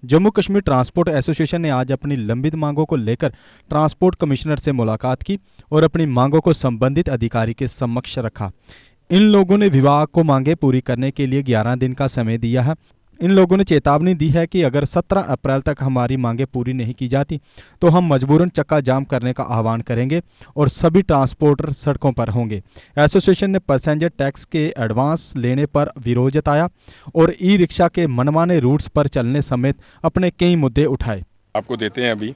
Jammu Kashmir transport association ने आज अपनी लंबित मांगों को लेकर ट्रांसपोर्ट कमिश्नर से मुलाकात की और अपनी मांगों को संबंधित अधिकारी के समक्ष रखा। इन लोगों ने विभाग को मांगे पूरी करने के लिए 11 दिन का समय दिया है। इन लोगों ने चेतावनी दी है कि अगर 17 अप्रैल तक हमारी मांगे पूरी नहीं की जाती तो हम मजबूरन चक्का जाम करने का आह्वान करेंगे और सभी ट्रांसपोर्टर सड़कों पर होंगे। एसोसिएशन ने पैसेंजर टैक्स के एडवांस लेने पर विरोध जताया और ई रिक्शा के मनमाने रूट्स पर चलने समेत अपने कई मुद्दे उठाए। आपको देते हैं। अभी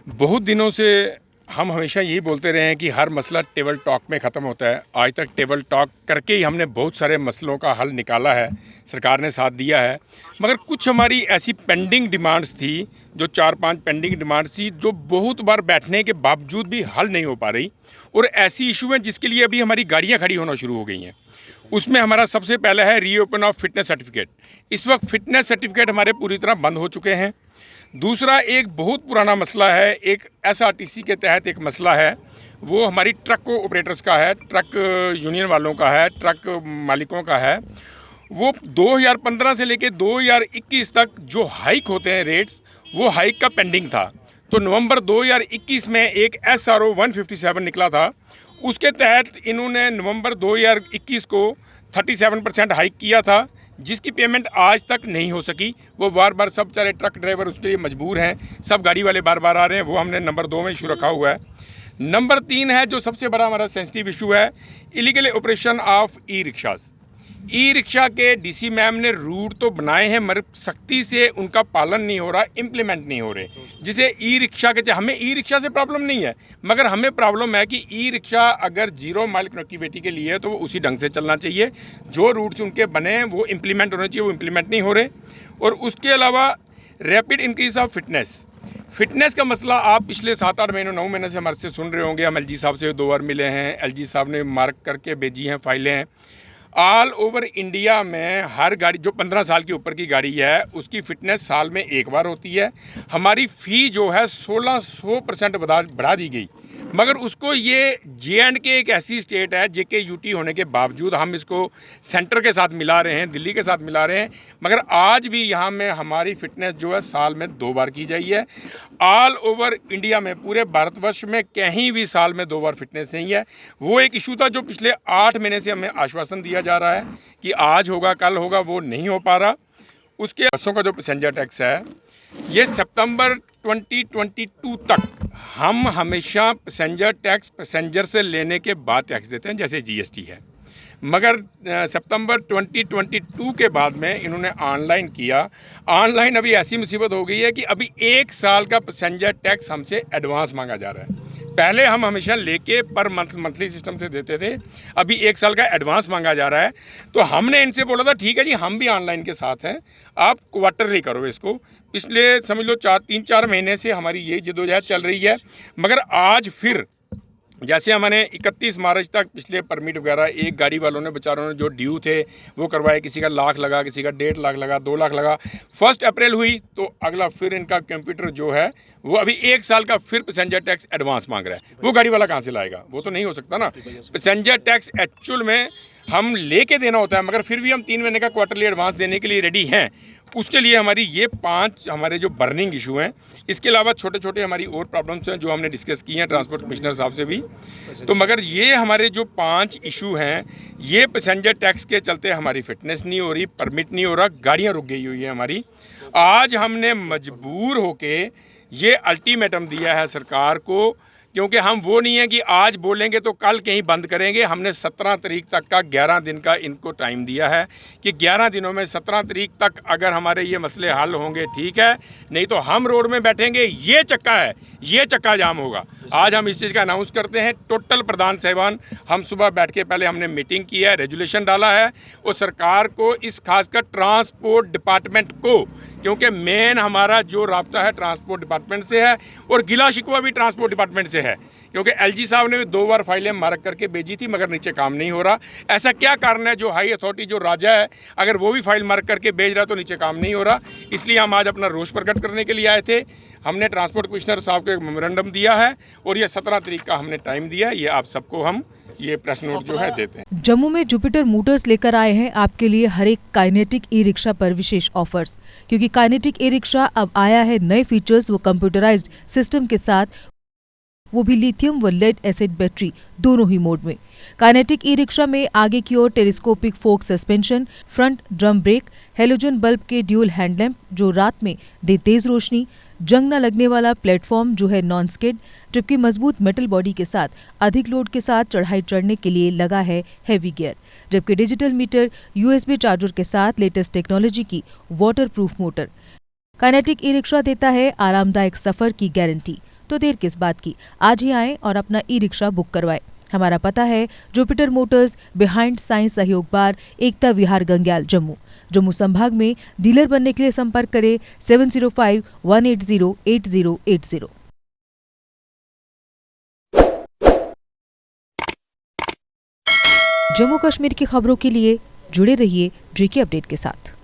बहुत दिनों से हम हमेशा यही बोलते रहे हैं कि हर मसला टेबल टॉक में ख़त्म होता है। आज तक टेबल टॉक करके ही हमने बहुत सारे मसलों का हल निकाला है, सरकार ने साथ दिया है। मगर कुछ हमारी ऐसी पेंडिंग डिमांड्स थी, जो 4-5 पेंडिंग डिमांड्स थी, जो बहुत बार बैठने के बावजूद भी हल नहीं हो पा रही। और ऐसी इशू हैं जिसके लिए अभी हमारी गाड़ियाँ खड़ी होना शुरू हो गई हैं। उसमें हमारा सबसे पहला है रीओपन ऑफ फिटनेस सर्टिफिकेट। इस वक्त फिटनेस सर्टिफिकेट हमारे पूरी तरह बंद हो चुके हैं। दूसरा एक बहुत पुराना मसला है, एक एसआरटीसी के तहत एक मसला है, वो हमारी ट्रक ऑपरेटर्स का है, ट्रक यूनियन वालों का है, ट्रक मालिकों का है। वो 2015 से लेकर 2021 तक जो हाइक होते हैं रेट्स, वो हाइक का पेंडिंग था। तो नवंबर 2021 में एक SRO 157 निकला था। उसके तहत इन्होंने नवंबर 2021 को 37% हाइक किया था, जिसकी पेमेंट आज तक नहीं हो सकी। वो बार बार सब सारे ट्रक ड्राइवर उसके लिए मजबूर हैं, सब गाड़ी वाले बार बार आ रहे हैं। वो हमने नंबर 2 में इशू रखा हुआ है। नंबर 3 है जो सबसे बड़ा हमारा सेंसिटिव इशू है, illegal operation of E rickshaws. E rickshaw के डीसी मैम ने रूट तो बनाए हैं, मगर सख्ती से उनका पालन नहीं हो रहा, इम्प्लीमेंट नहीं हो रहे। जिसे ई रिक्शा के, हमें ई रिक्शा से प्रॉब्लम नहीं है, मगर हमें प्रॉब्लम है कि ई रिक्शा अगर 0 माइल कनेक्टिविटी के लिए है तो वो उसी ढंग से चलना चाहिए। जो रूट्स उनके बने हैं वो इम्प्लीमेंट होने चाहिए, वो इम्प्लीमेंट नहीं हो रहे। और उसके अलावा रैपिड इंक्रीज ऑफ फिटनेस का मसला आप पिछले 7-8 महीनों 9 महीने से हमारे से सुन रहे होंगे। हम LG साहब से 2 बार मिले हैं, LG साहब ने मार्क करके भेजी हैं फाइलें हैं। ऑल ओवर इंडिया में हर गाड़ी जो 15 साल के ऊपर की गाड़ी है उसकी फ़िटनेस साल में एक बार होती है। हमारी फ़ी जो है 1600% बढ़ा दी गई, मगर उसको ये J&K एक ऐसी स्टेट है, JKUT होने के बावजूद हम इसको सेंटर के साथ मिला रहे हैं, दिल्ली के साथ मिला रहे हैं। मगर आज भी यहाँ में हमारी फ़िटनेस जो है साल में 2 बार की जाती है। ऑल ओवर इंडिया में, पूरे भारतवर्ष में कहीं भी साल में 2 बार फिटनेस नहीं है। वो एक इशू था जो पिछले 8 महीने से हमें आश्वासन दिया जा रहा है कि आज होगा, कल होगा, वो नहीं हो पा रहा। उसके बसों का जो पैसेंजर टैक्स है, ये सितंबर 2022 तक हम हमेशा पैसेंजर टैक्स पैसेंजर से लेने के बाद टैक्स देते हैं, जैसे GST है। मगर सितंबर 2022 के बाद में इन्होंने ऑनलाइन किया। ऑनलाइन अभी ऐसी मुसीबत हो गई है कि अभी 1 साल का पैसेंजर टैक्स हमसे एडवांस मांगा जा रहा है। पहले हम हमेशा लेके पर मंथली सिस्टम से देते थे, अभी 1 साल का एडवांस मांगा जा रहा है। तो हमने इनसे बोला था ठीक है जी, हम भी ऑनलाइन के साथ हैं, आप क्वार्टरली करो इसको। पिछले समझ लो 3-4 महीने से हमारी यही जद्दोजहद चल रही है। मगर आज फिर जैसे हमने 31 मार्च तक पिछले परमिट वगैरह एक गाड़ी वालों ने, बेचारों ने जो ड्यू थे वो करवाए, किसी का 1 लाख लगा, किसी का 1.5 लाख लगा, 2 लाख लगा। 1 अप्रैल हुई तो अगला फिर इनका कंप्यूटर जो है वो अभी 1 साल का फिर पैसेंजर टैक्स एडवांस मांग रहा है। वो गाड़ी वाला कहाँ से लाएगा? वो तो नहीं हो सकता ना। पैसेंजर टैक्स एक्चुअल में हम लेके देना होता है, मगर फिर भी हम 3 महीने का क्वार्टरली एडवांस देने के लिए रेडी हैं। उसके लिए हमारी ये 5 हमारे जो बर्निंग इशू हैं। इसके अलावा छोटे छोटे हमारी और प्रॉब्लम्स हैं जो हमने डिस्कस की हैं ट्रांसपोर्ट कमिश्नर साहब से भी। तो मगर ये हमारे जो 5 इशू हैं, ये पैसेंजर टैक्स के चलते हमारी फिटनेस नहीं हो रही, परमिट नहीं हो रहा, गाड़ियाँ रुक गई हुई है हमारी। आज हमने मजबूर होके ये अल्टीमेटम दिया है सरकार को, क्योंकि हम वो नहीं है कि आज बोलेंगे तो कल कहीं बंद करेंगे। हमने 17 तारीख तक का 11 दिन का इनको टाइम दिया है कि 11 दिनों में 17 तारीख तक अगर हमारे ये मसले हल होंगे ठीक है, नहीं तो हम रोड में बैठेंगे। ये चक्का है, ये चक्का जाम होगा। आज हम इस चीज़ का अनाउंस करते हैं। टोटल प्रधान साहिबान हम सुबह बैठ के पहले हमने मीटिंग की है, रेजुलेशन डाला है और सरकार को, इस खासकर ट्रांसपोर्ट डिपार्टमेंट को, क्योंकि मेन हमारा जो राब्ता है ट्रांसपोर्ट डिपार्टमेंट से है और गिला शिकवा भी ट्रांसपोर्ट डिपार्टमेंट से है। क्योंकि LG साहब ने भी 2 बार फाइलें मार्क करके भेजी थी, मगर नीचे काम नहीं हो रहा। ऐसा क्या कारण है? जो हाई अथॉरिटी जो राजा है, अगर वो भी फाइल मार्क करके भेज रहा तो नीचे काम नहीं हो रहा। इसलिए हम आज अपना रोष प्रकट करने के लिए आए थे। हमने ट्रांसपोर्ट कमिश्नर साहब को एक मेमोरेंडम दिया है और ये 17 तारीख का हमने टाइम दिया है। ये आप सबको हम ये प्रेस नोट जो है देते हैं। जम्मू में जुपिटर मोटर्स लेकर आए हैं आपके लिए हर एक काइनेटिक ई रिक्शा पर विशेष ऑफर्स, क्योंकि काइनेटिक ई रिक्शा अब आया है नए फीचर्स व कंप्यूटराइज्ड सिस्टम के साथ, वो भी लिथियम व लेड एसिड बैटरी दोनों ही मोड में। काइनेटिक ई रिक्शा में आगे की ओर telescopic fork suspension, front drum brake, halogen bulb के ड्यूल हैंडलैम्प जो रात में दे तेज रोशनी, जंग न लगने वाला प्लेटफॉर्म जो है नॉन स्किड, जबकि मजबूत मेटल बॉडी के साथ अधिक लोड के साथ चढ़ाई चढ़ने के लिए लगा है हैवी गियर, जबकि डिजिटल मीटर, यूएसबी चार्जर के साथ लेटेस्ट टेक्नोलॉजी की waterproof motor. Kinetic e rickshaw देता है आरामदायक सफर की गारंटी, तो देर किस बात की, आज ही आएं और अपना ई रिक्शा बुक करवाएं। हमारा पता है जुपिटर मोटर्स, बिहाइंड साइंस सहयोग बार, एकता विहार, गंग्याल, जम्मू। जम्मू संभाग में डीलर बनने के लिए संपर्क करें 7051808080। जम्मू कश्मीर की खबरों के लिए जुड़े रहिए जेके अपडेट के साथ।